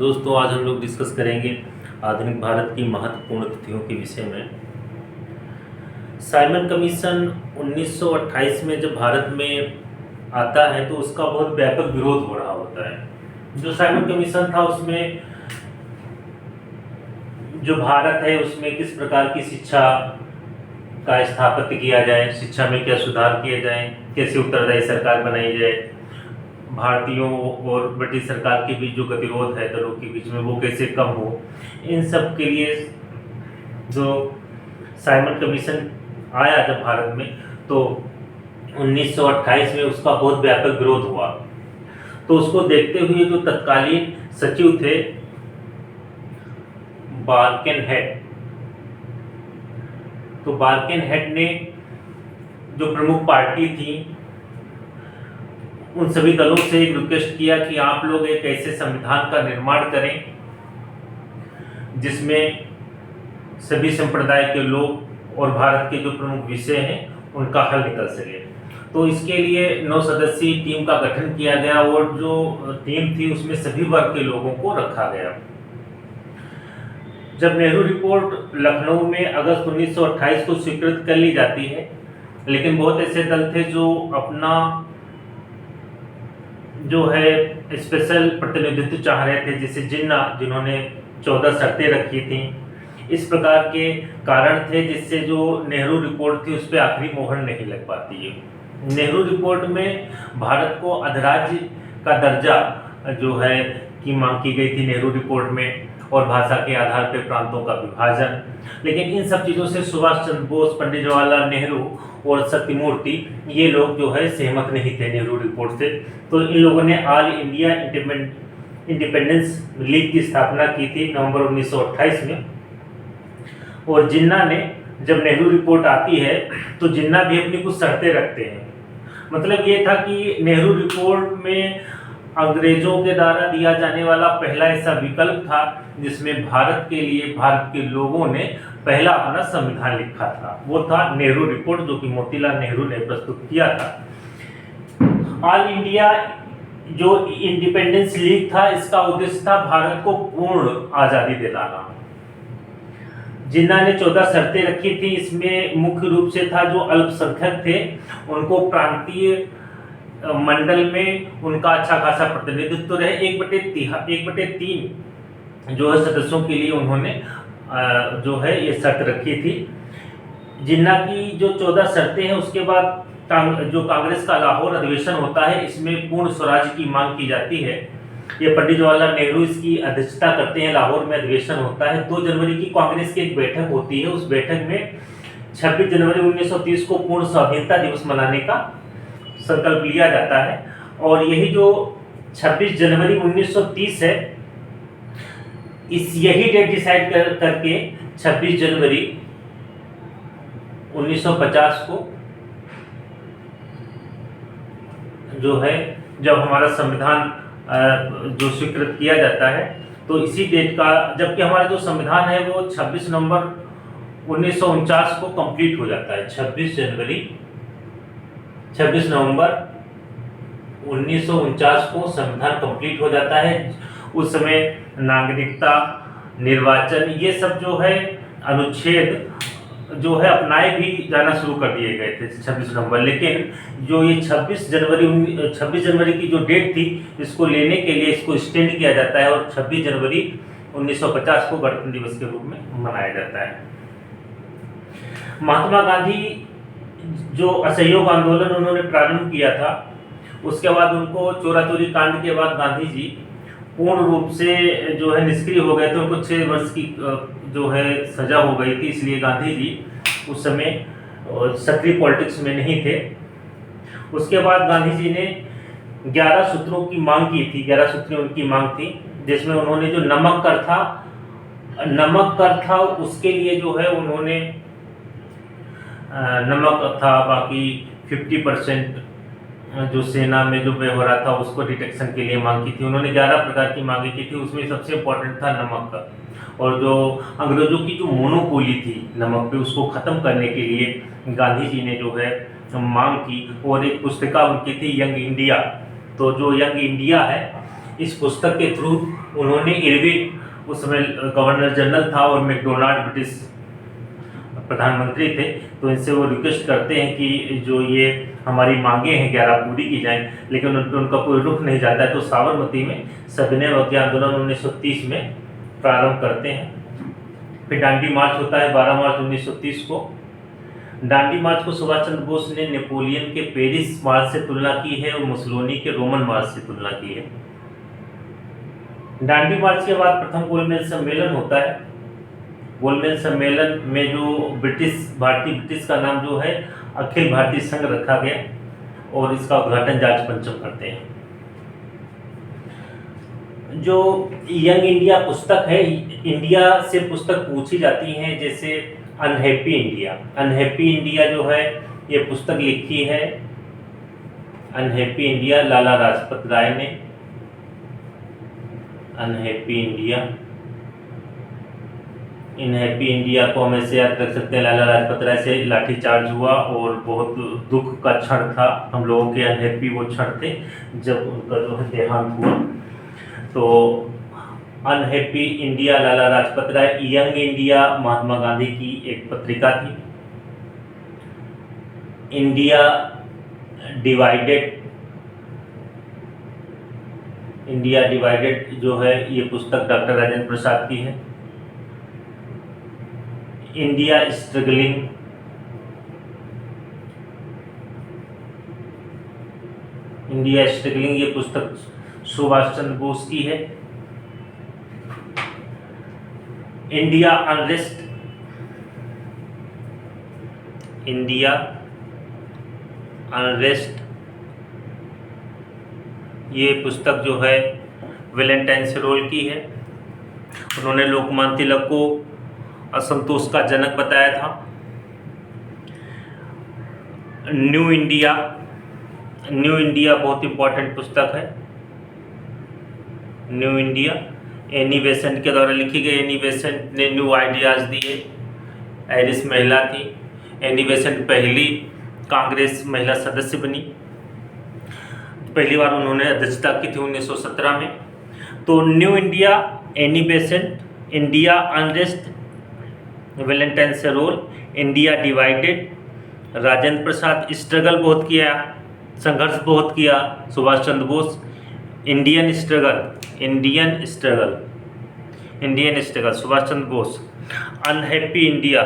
दोस्तों, आज हम लोग डिस्कस करेंगे आधुनिक भारत की महत्वपूर्ण तिथियों के विषय में। साइमन कमीशन 1928 में जब भारत में आता है तो उसका बहुत व्यापक विरोध हो रहा होता है। जो साइमन कमीशन था उसमें जो भारत है उसमें किस प्रकार की शिक्षा का स्थापित किया जाए, शिक्षा में क्या सुधार किए जाए, कैसे उत्तरदायी सरकार बनाई जाए, भारतीयों और ब्रिटिश सरकार के बीच जो गतिरोध है दलों के बीच में वो कैसे कम हो, इन सब के लिए जो साइमन कमीशन आया जब भारत में तो 1928 में उसका बहुत व्यापक विरोध हुआ। तो उसको देखते हुए जो तत्कालीन सचिव थे बार्केनहेड, तो बार्केनहेड ने जो प्रमुख पार्टी थी उन सभी दलों से एक रिक्वेस्ट किया कि आप लोग एक ऐसे संविधान का निर्माण करें जिसमें सभी संप्रदाय के लोग और भारत के जो प्रमुख विषय हैं उनका हल निकल सके। तो इसके लिए 9 सदस्यीय टीम का गठन किया गया और जो टीम थी उसमें सभी वर्ग के लोगों को रखा गया। जब नेहरू रिपोर्ट लखनऊ में अगस्त 1928 को स्वीकृत कर ली जाती है, लेकिन बहुत ऐसे दल थे जो अपना जो है स्पेशल प्रतिनिधित्व चाह रहे थे, जैसे जिन्ना जिन्होंने 14 शर्तें रखी थी। इस प्रकार के कारण थे जिससे जो नेहरू रिपोर्ट थी उस पर आखिरी मोहर नहीं लग पाती है। नेहरू रिपोर्ट में भारत को अधिराज्य का दर्जा जो है की मांग की गई थी नेहरू रिपोर्ट में, और भाषा के आधार पर प्रांतों का विभाजन। लेकिन इन सब चीज़ों से सुभाष चंद्र बोस, पंडित जवाहरलाल नेहरू और सत्यमूर्ति ये लोग जो है सहमत नहीं थे नेहरू रिपोर्ट से। तो इन लोगों ने ऑल इंडिया इंडिपेंडेंस लीग की स्थापना की थी नवंबर 1928 में। और जिन्ना ने, जब नेहरू रिपोर्ट आती है तो जिन्ना भी अपनी कुछ शर्तें रखते हैं। मतलब ये था कि नेहरू रिपोर्ट में अंग्रेजों के द्वारा दिया जाने वाला पहला ऐसा विकल्प था जिसमें भारत के लिए भारत के लोगों ने पहला अपना संविधान लिखा था, वो था नेहरू रिपोर्ट, जो कि मोतीलाल नेहरू ने प्रस्तुत किया था। ऑल इंडिया जो इंडिपेंडेंस लीग था, इसका उद्देश्य था भारत को पूर्ण आज़ादी दिलाना। जिन्ना ने 14 शर्तें रखी थी। इसमें मुख्य रूप से था जो अल्पसंख्यक थे उनको प्रांतीय मंडल में उनका अच्छा खासा प्रतिनिधित्व रहे। 1/3 जो है सदस्यों के लिए उन्होंने जो है ये शर्त रखी थी। जिन्ना की जो 14 शर्तें हैं उसके बाद जो कांग्रेस का लाहौर अधिवेशन होता है, इसमें पूर्ण स्वराज की मांग की जाती है। ये पंडित जवाहरलाल नेहरू इसकी अध्यक्षता करते हैं। लाहौर में अधिवेशन होता है। 2 जनवरी की कांग्रेस की एक बैठक होती है। उस बैठक में 26 जनवरी 1930 को पूर्ण स्वाधीनता दिवस मनाने का संकल्प लिया जाता है। और यही जो 26 जनवरी 1930 है, यही डेट डिसाइड करके 26 जनवरी 1950 को जो है जब हमारा संविधान जो स्वीकृत किया जाता है, तो इसी डेट का, जबकि हमारा जो संविधान है वो 26 नवंबर 1949 को कंप्लीट हो जाता है। 26 नवंबर 1949 को संविधान कंप्लीट हो जाता है। उस समय नागरिकता, निर्वाचन, ये सब जो है अनुच्छेद जो है अपनाए भी जाना शुरू कर दिए गए थे 26 नवंबर। लेकिन जो ये 26 जनवरी की जो डेट थी, इसको लेने के लिए इसको एक्सटेंड किया जाता है और 26 जनवरी 1950 को गणतंत्र दिवस के रूप में मनाया जाता है। महात्मा गांधी जो असहयोग आंदोलन उन्होंने प्रारंभ किया था, उसके बाद उनको चोरा चोरी कांड के बाद गांधी जी पूर्ण रूप से जो है निष्क्रिय हो गए थे। उनको 6 वर्ष की जो है सजा हो गई थी। इसलिए गांधी जी उस समय सक्रिय पॉलिटिक्स में नहीं थे। उसके बाद गांधी जी ने 11 सूत्रों की मांग की थी। 11 सूत्रें उनकी मांग थी, जिसमें उन्होंने जो नमक कर था उसके लिए जो है उन्होंने नमक था, बाकी 50% जो सेना में जो व्यय हो रहा था उसको डिटेक्शन के लिए मांग की थी। उन्होंने 11 प्रकार की मांगे की थी। उसमें सबसे इम्पोर्टेंट था नमक का। और जो अंग्रेजों की जो मोनोपोली थी नमक पे, उसको ख़त्म करने के लिए गांधी जी ने जो है मांग की। और एक पुस्तिका उनकी थी यंग इंडिया। तो जो यंग इंडिया है, इस पुस्तक के थ्रू उन्होंने इरविन उस समय गवर्नर जनरल था और मैकडोनाल्ड ब्रिटिश प्रधानमंत्री थे, तो इनसे वो रिक्वेस्ट करते हैं कि जो ये हमारी मांगे हैं 11 पूरी की जाएं, लेकिन उन पर उनका कोई रुख नहीं जाता है। तो साबरमती में सविनय अवज्ञा आंदोलन 1930 में प्रारंभ करते हैं। फिर दांडी मार्च होता है 12 मार्च 1930 को। दांडी मार्च को सुभाष चंद्र बोस ने नेपोलियन के पेरिस मार्च से तुलना की है और मुसोलिनी के रोमन मार्च से तुलना की है। दांडी मार्च के बाद प्रथम गोलमेज सम्मेलन होता है। गोलमेज सम्मेलन में जो भारतीय ब्रिटिश का नाम जो है अखिल भारतीय संघ रखा गया और इसका उद्घाटन जॉर्ज पंचम करते हैं। जो यंग इंडिया पुस्तक है, इंडिया से पुस्तक पूछी जाती है, जैसे अनहैप्पी इंडिया। अनहैप्पी इंडिया जो है ये पुस्तक लिखी है अनहैप्पी इंडिया लाला लाजपत राय ने। अनहैप्पी इंडिया, इन हैप्पी इंडिया को हम ऐसे याद रख सकते हैं, लाला लाजपत राय से लाठीचार्ज हुआ और बहुत दुख का क्षण था। हम लोगों के अनहैप्पी वो क्षण थे जब उनका जो है देहांत हुआ। तो अनहैप्पी इंडिया लाला लाजपत राय। यंग इंडिया महात्मा गांधी की एक पत्रिका थी। इंडिया डिवाइडेड, इंडिया डिवाइडेड जो है ये पुस्तक डॉक्टर राजेंद्र प्रसाद की है। इंडिया स्ट्रगलिंग, इंडिया स्ट्रगलिंग ये पुस्तक सुभाष चंद्र बोस की है। इंडिया अनरेस्ट, इंडिया अनरेस्ट ये पुस्तक जो है वैलेंटाइन सेरोल की है। उन्होंने लोकमान्य तिलक को असंतोष का जनक बताया था। न्यू इंडिया, न्यू इंडिया बहुत इंपॉर्टेंट पुस्तक है। न्यू इंडिया एनी बेसेंट के द्वारा लिखी गई। एनी बेसेंट ने न्यू आइडियाज़ दिए। आयरिश महिला थी। एनी बेसेंट पहली कांग्रेस महिला सदस्य बनी। पहली बार उन्होंने अध्यक्षता की थी 1917 में। तो New India, Annie Besant, India unrest, Valentine Chirol, India divided, Rajendra Prasad, struggle बहुत किया, संघर्ष बहुत किया Subhash Chandra Bose, Indian struggle, Indian struggle, Indian struggle Subhash Chandra Bose, unhappy India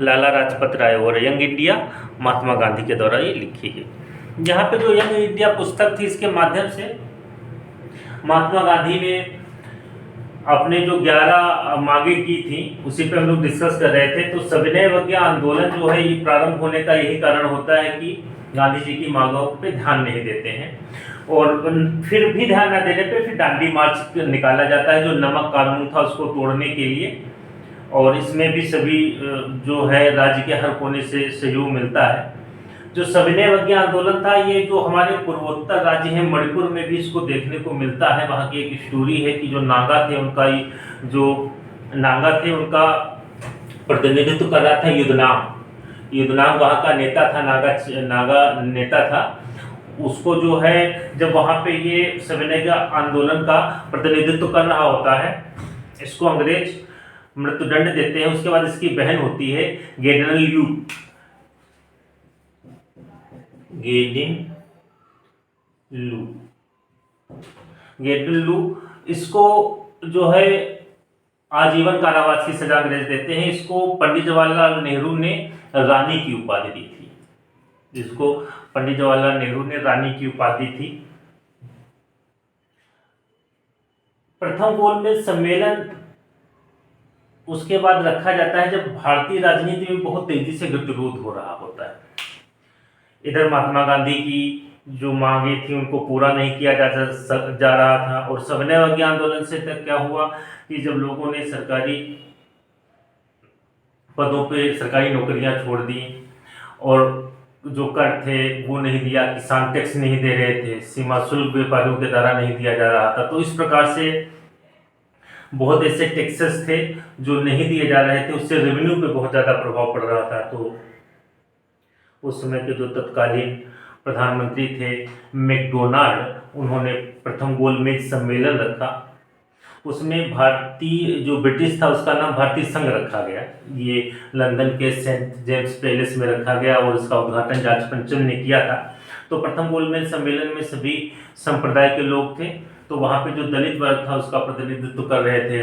Lala Lajpat Rai और यंग इंडिया महात्मा गांधी के द्वारा ये लिखी गई। यहाँ पे जो यंग इंडिया पुस्तक थी इसके माध्यम से महात्मा गांधी ने अपने जो 11 मांगे की थी उसी पे हम लोग डिस्कस कर रहे थे। तो सविनय अवज्ञा आंदोलन जो है ये प्रारंभ होने का यही कारण होता है कि गांधी जी की मांगों पे ध्यान नहीं देते हैं और फिर भी ध्यान न देने पे फिर दांडी मार्च निकाला जाता है जो नमक कानून था उसको तोड़ने के लिए। और इसमें भी सभी जो है राज्य के हर कोने से सहयोग मिलता है। जो सविनय अवज्ञा आंदोलन था ये जो हमारे पूर्वोत्तर राज्य हैं मणिपुर में भी इसको देखने को मिलता है। वहाँ की एक स्टोरी है कि जो नागा थे उनका उनका प्रतिनिधित्व कर रहा था युद्धनाम वहाँ का नेता था, नागा नेता था। उसको जो है जब वहाँ पे ये सविनय आंदोलन का प्रतिनिधित्व कर रहा होता है इसको अंग्रेज मृत्युदंड देते हैं। उसके बाद इसकी बहन होती है गेडिन लू, इसको जो है आजीवन कारावास की सजा अंग्रेज देते हैं। इसको पंडित जवाहरलाल नेहरू ने रानी की उपाधि दी थी। जिसको पंडित जवाहरलाल नेहरू ने रानी की उपाधि थी। प्रथम गोलमेज सम्मेलन उसके बाद रखा जाता है जब भारतीय राजनीति में बहुत तेजी से गतिरोध हो रहा होता है। इधर महात्मा गांधी की जो मांगे थी उनको पूरा नहीं किया जा रहा था और सविनय अवज्ञा आंदोलन से तक क्या हुआ कि जब लोगों ने सरकारी पदों पे सरकारी नौकरियां छोड़ दी और जो कर थे वो नहीं दिया, किसान टैक्स नहीं दे रहे थे, सीमा शुल्क व्यापारियों के द्वारा नहीं दिया जा रहा था। तो इस प्रकार से बहुत ऐसे टैक्सेस थे जो नहीं दिए जा रहे थे, उससे रेवेन्यू पे बहुत ज़्यादा प्रभाव पड़ रहा था। तो उस समय के जो तत्कालीन प्रधानमंत्री थे मैकडोनाल्ड, उन्होंने प्रथम गोलमेज सम्मेलन रखा उसमें भारतीय जो ब्रिटिश था उसका नाम भारतीय संघ रखा गया। ये लंदन के सेंट जेम्स पैलेस में रखा गया और इसका उद्घाटन जॉर्ज पंचम ने किया था। तो प्रथम गोलमेज सम्मेलन में सभी संप्रदाय के लोग थे। तो वहाँ पे जो दलित वर्ग था उसका प्रतिनिधित्व कर रहे थे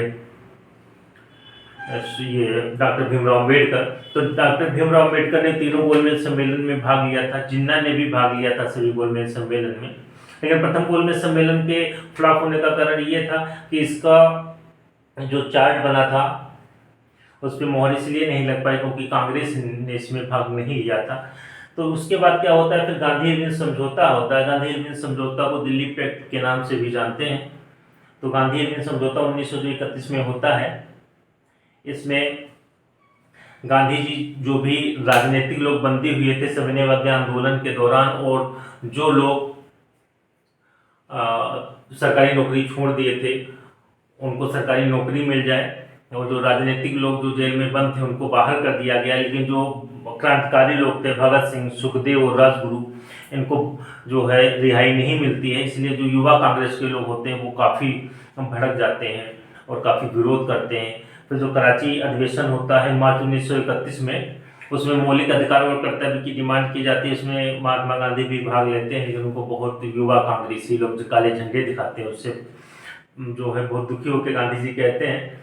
ये डॉक्टर भीमराव अम्बेडकर। तो डॉक्टर भीमराव अम्बेडकर ने तीनों गोलमेज सम्मेलन में भाग लिया था, जिन्ना ने भी भाग लिया था सभी गोलमेज सम्मेलन में। लेकिन प्रथम गोलमेज सम्मेलन के फ्लॉप होने का कारण ये था कि इसका जो चार्ट बना था उस पर मोहर इसलिए नहीं लग पाई क्योंकि कांग्रेस ने इसमें भाग नहीं लिया था। तो उसके बाद क्या होता है, फिर गांधी इरविन समझौता होता है। गांधी इरविन समझौता को दिल्ली पैक्ट के नाम से भी जानते हैं। तो गांधी इरविन समझौता 1931 में होता है। इसमें गांधी जी जो भी राजनीतिक लोग बंदी हुए थे सविनय अवज्ञा आंदोलन के दौरान, और जो लोग सरकारी नौकरी छोड़ दिए थे उनको सरकारी नौकरी मिल जाए, और जो राजनीतिक लोग जो जेल में बंद थे उनको बाहर कर दिया गया। लेकिन जो क्रांतिकारी लोग थे भगत सिंह, सुखदेव और राजगुरु, इनको जो है रिहाई नहीं मिलती है। इसलिए जो युवा कांग्रेस के लोग होते हैं वो काफ़ी भड़क जाते हैं और काफ़ी विरोध करते हैं। फिर जो कराची अधिवेशन होता है मार्च 1931 में, उसमें मौलिक अधिकार और कर्तव्य की डिमांड की जाती है। उसमें महात्मा गांधी भी भाग लेते हैं, लेकिन उनको बहुत युवा कांग्रेसी लोग जो काले झंडे दिखाते हैं उससे जो है बहुत दुखी होकर गांधी जी कहते हैं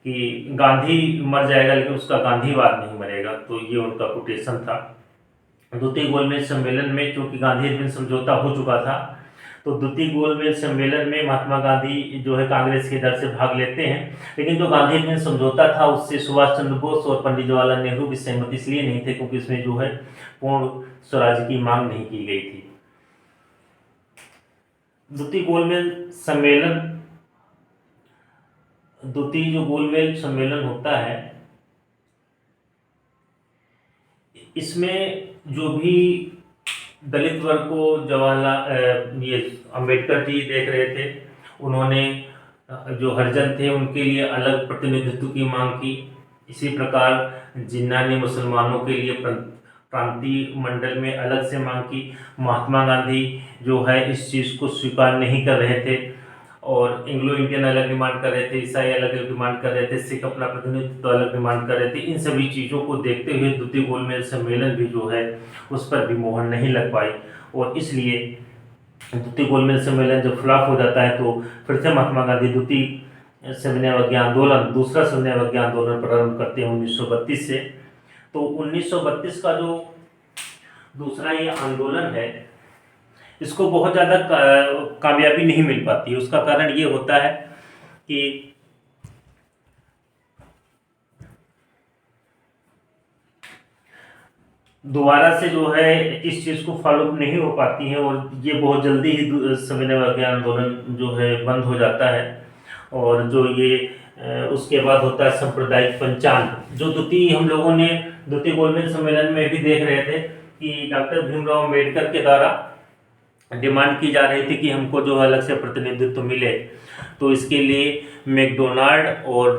कि गांधी मर जाएगा लेकिन उसका गांधीवाद नहीं मरेगा। तो ये उनका कोटेशन था। द्वितीय गोलमेज सम्मेलन में चूंकि गांधी इरविन समझौता हो चुका था, तो द्वितीय गोलमेज सम्मेलन में महात्मा गांधी जो है कांग्रेस के दर से भाग लेते हैं। लेकिन जो गांधी इरविन समझौता था उससे सुभाष चंद्र बोस और पंडित जवाहरलाल नेहरू की सहमति इसलिए नहीं थे क्योंकि इसमें जो है पूर्ण स्वराज की मांग नहीं की गई थी। द्वितीय जो गोलमेज सम्मेलन होता है इसमें जो भी दलित वर्ग को जवाहरलाल ये अम्बेडकर जी देख रहे थे, उन्होंने जो हरिजन थे उनके लिए अलग प्रतिनिधित्व की मांग की। इसी प्रकार जिन्ना ने मुसलमानों के लिए प्रांतीय मंडल में अलग से मांग की। महात्मा गांधी जो है इस चीज़ को स्वीकार नहीं कर रहे थे और एंग्लो इंडियन अलग डिमांड कर रहे थे, ईसाई अलग डिमांड कर रहे थे, सिख अपना प्रतिनिधित्व अलग डिमांड कर रहे थे। इन सभी चीज़ों को देखते हुए द्वितीय गोलमेज सम्मेलन भी जो है उस पर भी मोहर नहीं लग पाई, और इसलिए द्वितीय गोलमेज सम्मेलन जब फ्लॉप हो जाता है तो फिर से महात्मा गांधी दूसरा सविनय अवज्ञा आंदोलन प्रारंभ करते हैं 1932 से। तो 1932 का जो दूसरा ये आंदोलन है इसको बहुत ज़्यादा कामयाबी नहीं मिल पाती है। उसका कारण ये होता है कि दोबारा से जो है इस चीज़ को फॉलो नहीं हो पाती है और ये बहुत जल्दी ही सविनय अवज्ञा आंदोलन जो है बंद हो जाता है। और जो ये उसके बाद होता है सांप्रदायिक पंचांग, जो हम लोगों ने द्वितीय गोलमेज सम्मेलन में भी देख रहे थे कि डॉक्टर भीमराव अम्बेडकर के द्वारा डिमांड की जा रही थी कि हमको जो अलग से प्रतिनिधित्व मिले। तो इसके लिए मैकडोनाल्ड और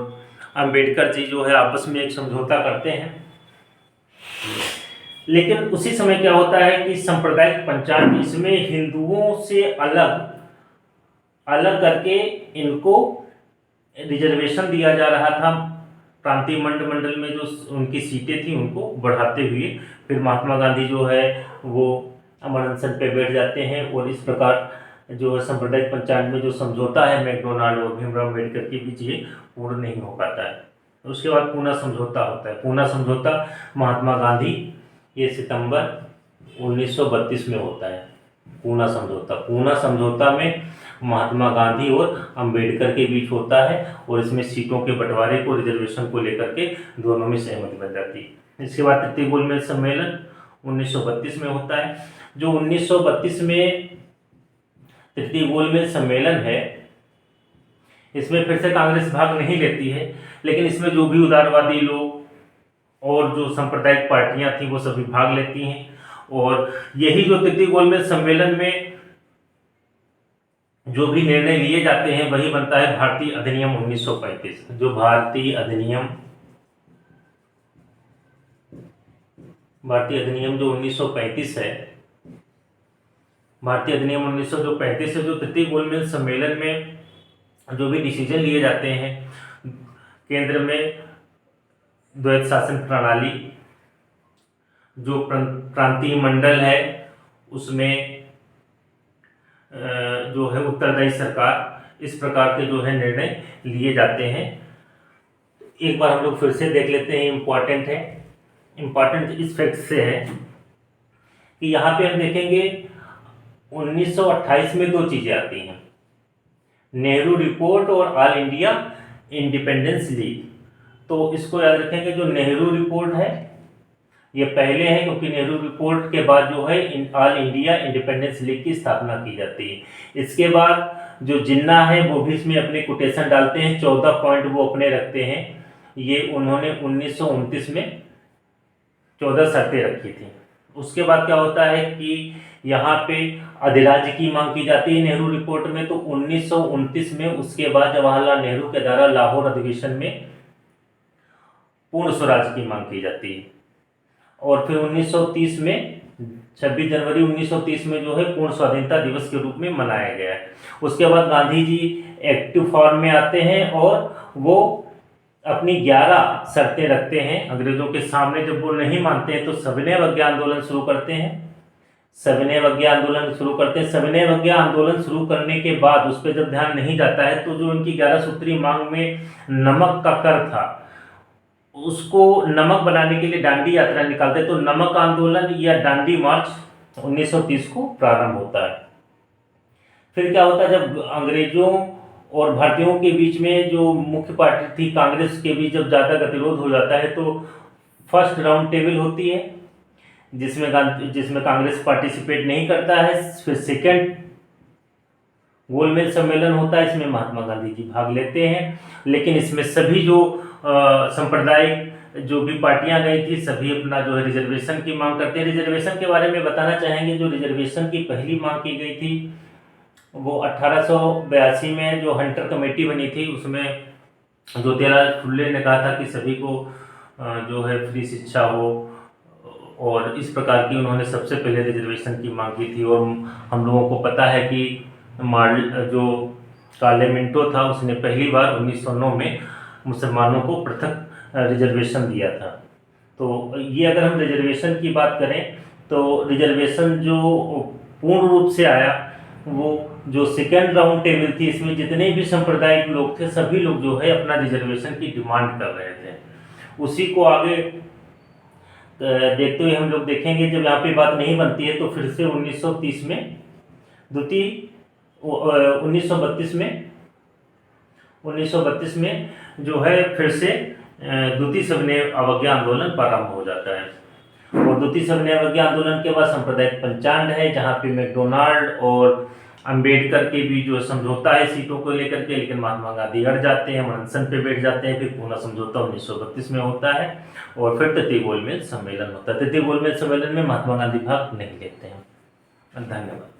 अम्बेडकर जी जो है आपस में एक समझौता करते हैं। लेकिन उसी समय क्या होता है कि सांप्रदायिक पंचांग, इसमें हिंदुओं से अलग करके इनको रिजर्वेशन दिया जा रहा था। प्रांतीय मंडल में जो उनकी सीटें थी उनको बढ़ाते हुए फिर महात्मा गांधी जो है वो अमर अनशन पे बैठ जाते हैं, और इस प्रकार जो सांप्रदायिक पंचांग में जो समझौता है मैकडोनाल्ड और भीमराव अम्बेडकर के बीच ये पूर्ण नहीं हो पाता है। उसके बाद पूना समझौता होता है। पूना समझौता महात्मा गांधी ये सितंबर 1932 में होता है। पूना समझौता में महात्मा गांधी और अंबेडकर के बीच होता है और इसमें सीटों के बंटवारे को, रिजर्वेशन को लेकर के दोनों में सहमति बन जाती है। इसके बाद तृतीय गोलमेज सम्मेलन 1932 में होता है। जो 1932 में तृतीय गोलमेज सम्मेलन है इसमें फिर से कांग्रेस भाग नहीं लेती है, लेकिन इसमें जो भी उदारवादी लोग और जो सांप्रदायिक पार्टियां थी वो सभी भाग लेती हैं। और यही जो तृतीय गोलमेज सम्मेलन में जो भी निर्णय लिए जाते हैं वही बनता है भारतीय अधिनियम 1935। जो भारतीय अधिनियम जो 1935 है, भारतीय अधिनियम 1935 है, जो तृतीय गोलमेज सम्मेलन में जो भी डिसीजन लिए जाते हैं केंद्र में द्वैत शासन प्रणाली, जो प्रांतीय मंडल है उसमें जो है उत्तरदायी सरकार, इस प्रकार के जो है निर्णय लिए जाते हैं। एक बार हम लोग फिर से देख लेते हैं, इम्पॉर्टेंट है। इम्पॉर्टेंट इस फैक्ट से है कि यहाँ पे हम देखेंगे 1928 में दो चीजें आती हैं, नेहरू रिपोर्ट और ऑल इंडिया इंडिपेंडेंस लीग। तो इसको याद रखेंगे, जो नेहरू रिपोर्ट है ये पहले है, क्योंकि नेहरू रिपोर्ट के बाद जो है ऑल इंडिया इंडिपेंडेंस लीग की स्थापना की जाती है। इसके बाद जो जिन्ना है वो भी इसमें अपने कोटेशन डालते हैं, 14 पॉइंट वो अपने रखते हैं। ये उन्होंने 1929 में 14 शर्तें रखी थी। उसके बाद क्या होता है कि यहाँ पे अधिराज्य की मांग की जाती है नेहरू रिपोर्ट में। तो 1929 में उसके बाद जवाहरलाल नेहरू के द्वारा लाहौर अधिवेशन में पूर्ण स्वराज की मांग की जाती है। और फिर 1930 में 26 जनवरी 1930 में जो है पूर्ण स्वाधीनता दिवस के रूप में मनाया गया है। उसके बाद गांधी जी एक्टिव फॉर्म में आते हैं और वो अपनी 11 शर्तें रखते हैं अंग्रेजों के सामने। जब वो नहीं मानते हैं तो सविनय अवज्ञा आंदोलन शुरू करते हैं। सविनय अवज्ञा आंदोलन शुरू करते हैं। सविनय अवज्ञा आंदोलन शुरू करने के बाद उस पर जब ध्यान नहीं जाता है तो जो उनकी 11 सूत्री मांग में नमक का कर था, उसको नमक बनाने के लिए डांडी यात्रा निकालते। तो नमक आंदोलन या डांडी मार्च 1930 को प्रारंभ होता है। फिर क्या होता है, जब अंग्रेजों और भारतीयों के बीच में जो मुख्य पार्टी थी कांग्रेस के बीच जब ज़्यादा गतिरोध हो जाता है तो फर्स्ट राउंड टेबल होती है, जिसमें कांग्रेस पार्टिसिपेट नहीं करता है। फिर सेकेंड गोलमेज सम्मेलन होता है, इसमें महात्मा गांधी जी भाग लेते हैं। लेकिन इसमें सभी जो सांप्रदायिक जो भी पार्टियां गई थी सभी अपना जो है रिजर्वेशन की मांग करते हैं। रिजर्वेशन के बारे में बताना चाहेंगे, जो रिजर्वेशन की पहली मांग की गई थी वो 1882 में जो हंटर कमेटी बनी थी, उसमें ज्योतिलाल फुले ने कहा था कि सभी को जो है फ्री शिक्षा हो, और इस प्रकार की उन्होंने सबसे पहले रिजर्वेशन की मांग की थी। और हम लोगों को पता है कि जो काले मिंटो था उसने पहली बार 1909 में मुसलमानों को पृथक रिजर्वेशन दिया था। तो ये अगर हम रिजर्वेशन की बात करें तो रिजर्वेशन जो पूर्ण रूप से आया वो जो सेकेंड राउंड टेबल थी, इसमें जितने भी सांप्रदायिक लोग थे सभी लोग जो है अपना रिजर्वेशन की डिमांड कर रहे थे। उसी को आगे देखते हुए हम लोग देखेंगे, जब यहाँ पे बात नहीं बनती है तो फिर से 1930 में 1932 में जो है फिर से द्वितीय सविनय अवज्ञा आंदोलन प्रारंभ हो जाता है। और द्वितीय सविनय अवज्ञा आंदोलन के बाद सांप्रदायिक पंचांग है, जहाँ पे मैकडोनाल्ड और अंबेडकर के भी जो समझौता है सीटों को लेकर के, लेकिन महात्मा गांधी अड़ जाते हैं, अनशन पे बैठ जाते हैं। फिर पूरा समझौता 1932 में होता है और फिर तृतीय गोलमेज सम्मेलन होता है। तृतीय गोलमेज सम्मेलन में महात्मा गांधी भाग नहीं लेते हैं। धन्यवाद।